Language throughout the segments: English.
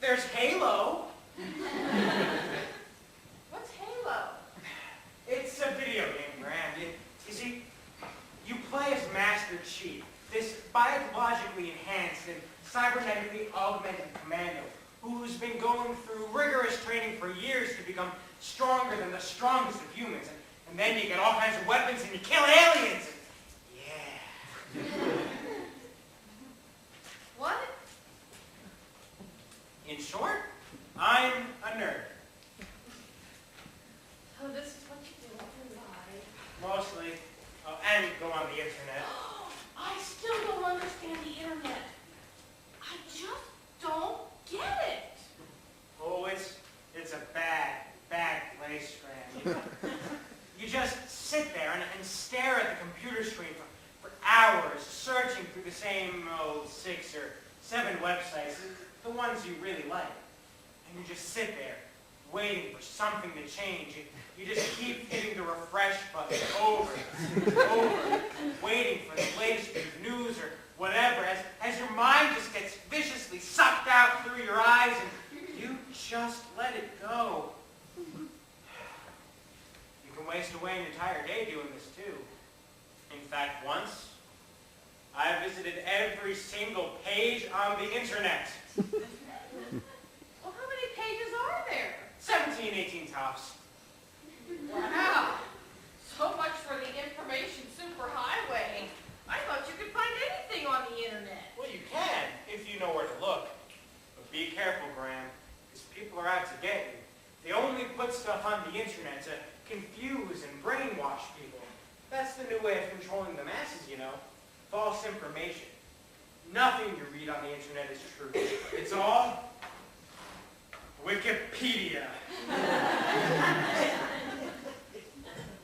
There's Halo. What's Halo? It's a video game, Graham. You see, you play as Master Chief, this biologically enhanced and cybernetically augmented commando who's been going through rigorous training for years to become stronger than the strongest of humans. And then you get all kinds of weapons and you kill aliens. Yeah. What? In short, I'm a nerd. Oh, this is what you do with your life. Mostly. Oh, and go on the internet. I still don't understand the internet. I just don't get it. Oh, it's a bad place, Graham. You just sit there and stare at the computer screen for hours, searching through the same, 6 or 7 websites, the ones you really like. And you just sit there, waiting for something to change. You just keep hitting the refresh button over and over, waiting for the latest news or whatever, as your mind just gets viciously sucked out through your eyes, and you just let it go. You can waste away an entire day doing this too. In fact, once, I visited every single page on the internet. Well, how many pages are there? 17, 18 tops. Wow. So much for the information superhighway. I thought you could find anything on the internet. Well, you can, if you know where to look. But be careful, Graham, because people are out to get you. They only put stuff on the internet to confuse and brainwash people. That's the new way of controlling the masses, you know. False information. Nothing you read on the internet is true. It's all Wikipedia.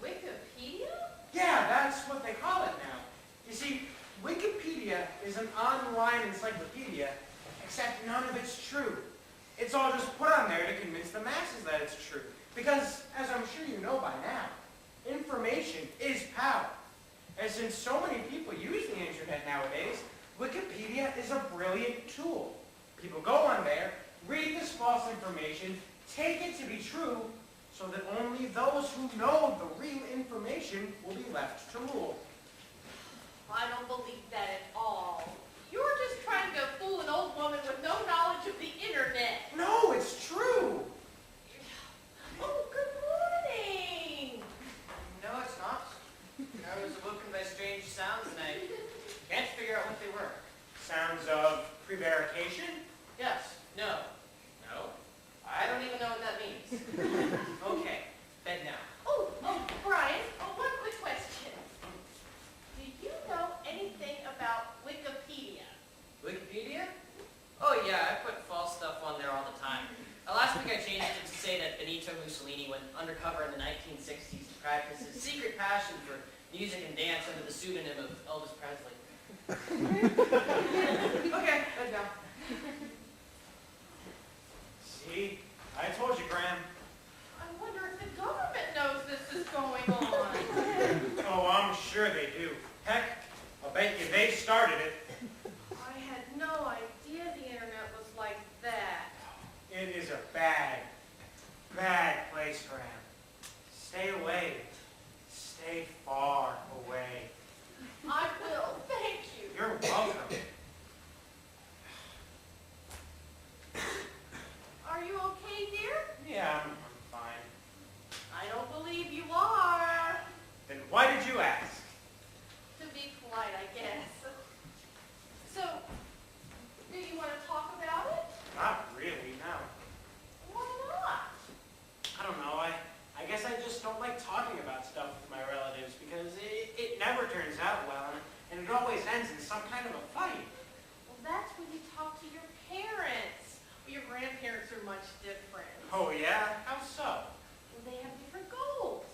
Wikipedia? Yeah, that's what they call it now. You see, Wikipedia is an online encyclopedia, except none of it's true. It's all just put on there to convince the masses that it's true. Because, as I'm sure you know by now, information is power. And since so many people use the internet nowadays, Wikipedia is a brilliant tool. People go on there, read this false information, take it to be true, so that only those who know the real information will be left to rule. I don't believe that at all. You're just trying to fool an old woman with no knowledge of the internet. No, it's true. Oh, good morning. No, it's not. I was awoken by strange sounds and I can't figure out what they were. Sounds of prevarication? Yes. No. No. I don't even know what that means. Okay. Bed now. Oh, Brian, one quick question. Do you know anything about Wikipedia? Wikipedia? Oh yeah, I put false stuff on there all the time. Last week I changed it to say that Benito Mussolini went undercover in the 1960s to practice his secret passion for music and dance under the pseudonym of Elvis Presley. Okay, bed now. See? I told you, Graham. I wonder if the government knows this is going on. Oh, I'm sure they do. Heck, I'll bet you they started it. I had no idea the internet was like that. It is a bad place, Graham. Stay away. Stay far away. I will, thank you. You're welcome. Are you okay, dear? Yeah, I'm fine. I don't believe you are. Then why did you ask? To be polite, I guess. So, do you want to talk about it? Not really, no. Why not? I don't know. I guess I just don't like talking about stuff with my relatives because it never turns out well, and it always ends in some kind of a fight. Well, that's when you talk to your parents. Your grandparents are much different. Oh, yeah? How so? Well, they have different goals.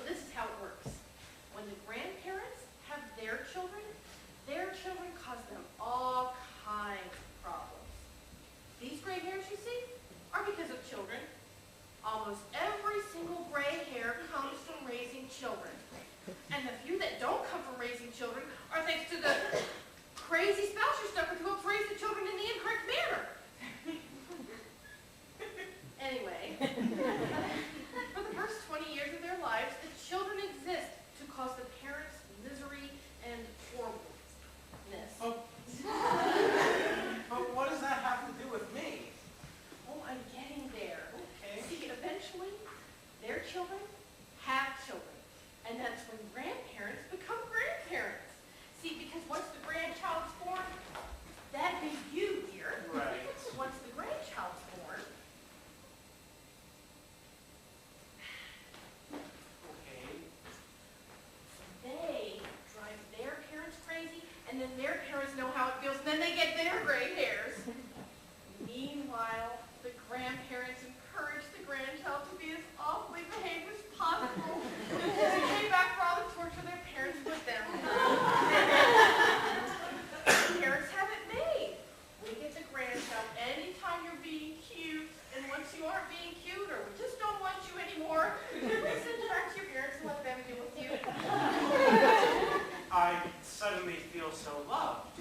This is how it works. When the grandparents have their children cause them all kinds of problems. These gray hairs you see are because of children. Almost every single gray hair comes from raising children. And the few that don't come from raising children are thanks to the crazy spouse you're stuck with who helps raise the children in the incorrect manner. then their parents know how it feels, and then they get their gray hairs. Meanwhile, the grandparents encourage the grandchild to be as awfully behaved as possible to pay back for all the torture their parents put them through. Parents have it made. We get the grandchild anytime you're being cute, and once you aren't being cute, or we just don't want you anymore, we send you back to your parents and let them deal with you. I suddenly feel so loved.